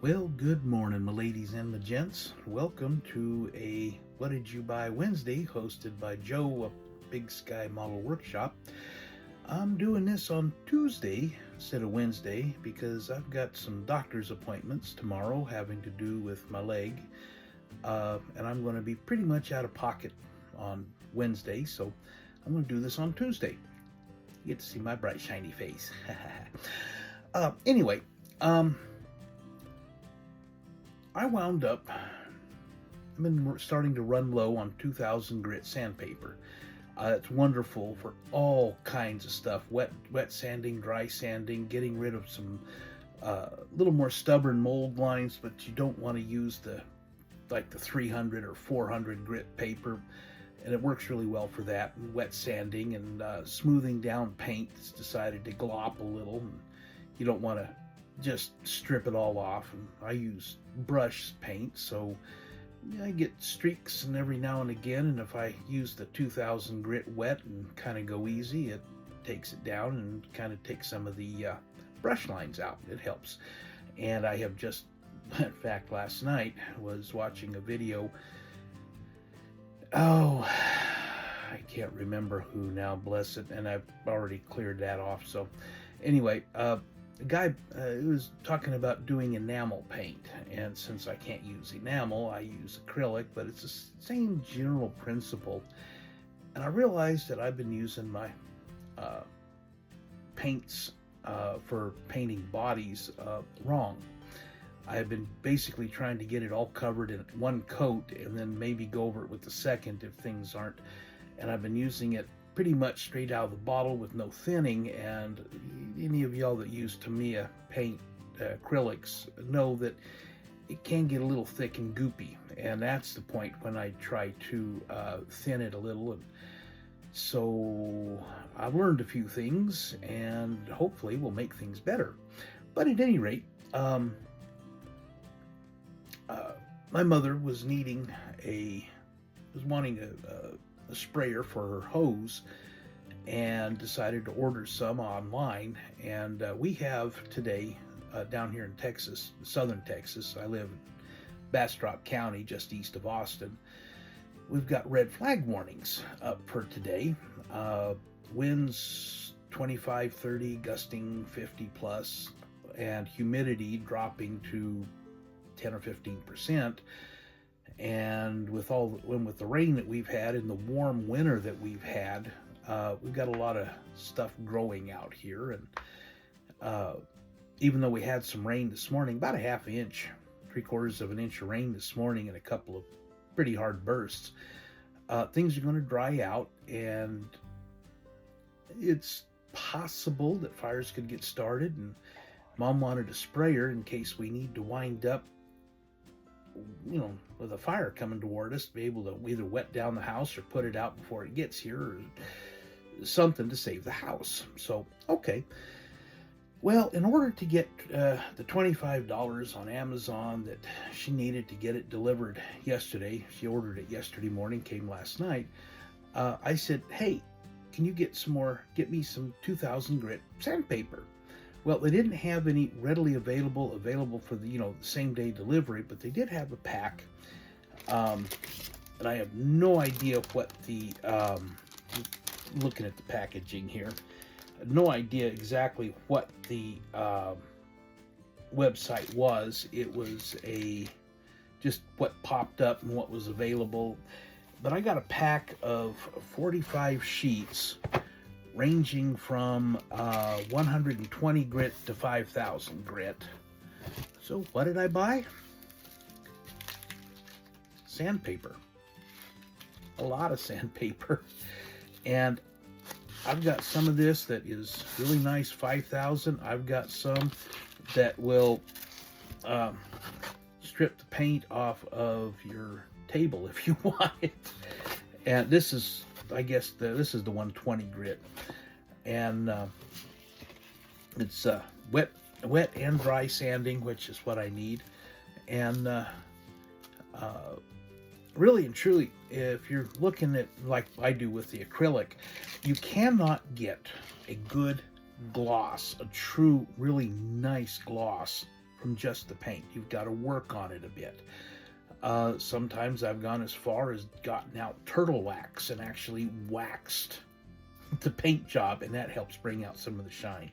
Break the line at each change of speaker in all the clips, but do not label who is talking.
Well, good morning, my ladies and my gents. Welcome to a What Did You Buy Wednesday, hosted by Joe of Big Sky Model Workshop. I'm doing this on Tuesday instead of Wednesday because I've got some doctor's appointments tomorrow having to do with my leg. And I'm going to be pretty much out of pocket on Wednesday, so I'm going to do this on Tuesday. You get to see my bright, shiny face. Anyway, I wound up, I've been starting to run low on 2000 grit sandpaper. It's wonderful for all kinds of stuff, wet sanding, dry sanding, getting rid of some little more stubborn mold lines, but you don't want to use the 300 or 400 grit paper, and it works really well for that. And wet sanding and smoothing down paint that's decided to glop a little, and you don't want to just strip it all off. And I use brush paint, so I get streaks and every now and again, and if I use the 2000 grit wet and kind of go easy, it takes it down and kind of takes some of the brush lines out. It helps. And I have just, in fact, last night was watching a video. I can't remember who now, bless it, and I've already cleared that off. So anyway, the guy was talking about doing enamel paint, and since I can't use enamel, I use acrylic, but it's the same general principle. And I realized that I've been using my paints for painting bodies wrong. I have been basically trying to get it all covered in one coat and then maybe go over it with the second if things aren't. And I've been using it pretty much straight out of the bottle with no thinning, and any of y'all that use Tamiya paint acrylics know that it can get a little thick and goopy, and that's the point when I try to thin it a little. And so I've learned a few things, and hopefully will make things better. But at any rate, my mother was wanting a sprayer for her hose, and decided to order some online. And we have today down here in Texas, southern Texas, I live in Bastrop County, just east of Austin. We've got red flag warnings up for today. Winds 25, 30, gusting 50 plus, and humidity dropping to 10 or 15%. And with the rain that we've had and the warm winter that we've had, we've got a lot of stuff growing out here. And even though we had some rain this morning, about a half inch, 3/4 of an inch of rain this morning, and a couple of pretty hard bursts, things are going to dry out, and it's possible that fires could get started. And Mom wanted a sprayer in case we need to wind up, with a fire coming toward us, to be able to either wet down the house or put it out before it gets here, or something to save the house. So, okay. Well, in order to get the $25 on Amazon that she needed to get it delivered yesterday, she ordered it yesterday morning, came last night, I said, hey, can you get me some 2000 grit sandpaper? Well, they didn't have any readily available for the same day delivery, but they did have a pack, and I have no idea what the looking at the packaging here, no idea exactly what the website was. It was just what popped up and what was available. But I got a pack of 45 sheets, ranging from 120 grit to 5,000 grit. So what did I buy? Sandpaper. A lot of sandpaper. And I've got some of this that is really nice, 5,000. I've got some that will strip the paint off of your table if you want it. And this is, I guess, this is the 120 grit, and it's wet and dry sanding, which is what I need. And really and truly, if you're looking at like I do with the acrylic, you cannot get a good gloss, a true, really nice gloss from just the paint. You've got to work on it a bit. Sometimes I've gone as far as gotten out turtle wax and actually waxed the paint job, and that helps bring out some of the shine.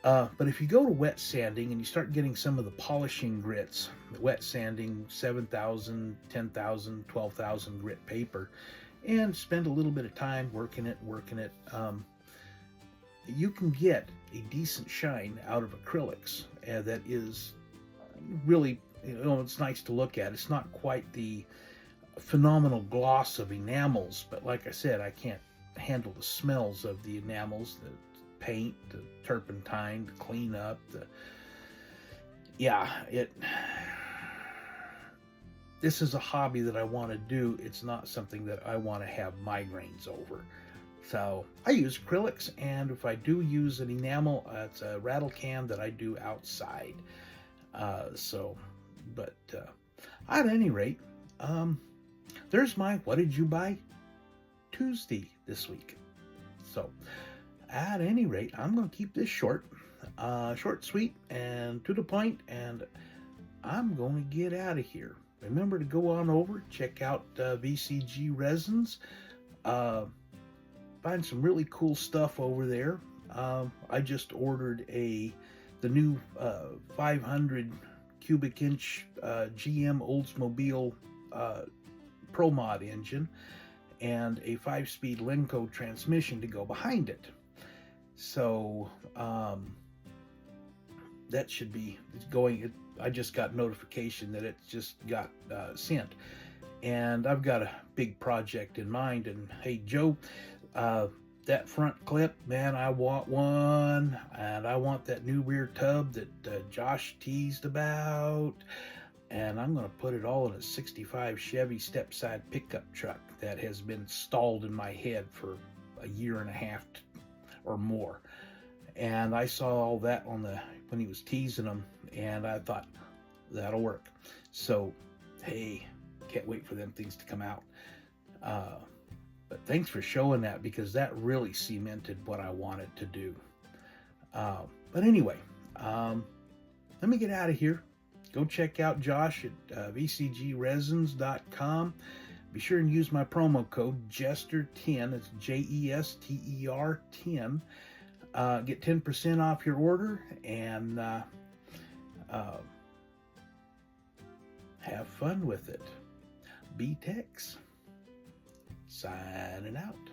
But if you go to wet sanding and you start getting some of the polishing grits, wet sanding 7,000, 10,000, 12,000 grit paper, and spend a little bit of time working it, you can get a decent shine out of acrylics that is really, it's nice to look at. It's not quite the phenomenal gloss of enamels, but like I said, I can't handle the smells of the enamels, the paint, the turpentine, the cleanup, this is a hobby that I want to do. It's not something that I want to have migraines over. So I use acrylics, and if I do use an enamel, it's a rattle can that I do outside. But at any rate, there's my What Did You Buy Tuesday this week. So at any rate, I'm going to keep this short, sweet, and to the point, and I'm going to get out of here. Remember to go on over, check out VCG Resins. Find some really cool stuff over there. I just ordered the new 500 cubic inch GM Oldsmobile Pro Mod engine and a 5-speed Lenco transmission to go behind it. So that should be going. I just got notification that it just got sent, and I've got a big project in mind. And hey, Joe, that front clip, man, I want one, and I want that new rear tub that Josh teased about, and I'm going to put it all in a 65 Chevy stepside pickup truck that has been stalled in my head for a year and a half or more. And I saw all that when he was teasing them, and I thought that'll work. So hey, can't wait for them things to come out. But thanks for showing that, because that really cemented what I wanted to do. But anyway, let me get out of here. Go check out Josh at vcgresins.com. Be sure and use my promo code Jester10. It's JESTER 10. Get 10% off your order, and have fun with it. B-Tex signing out.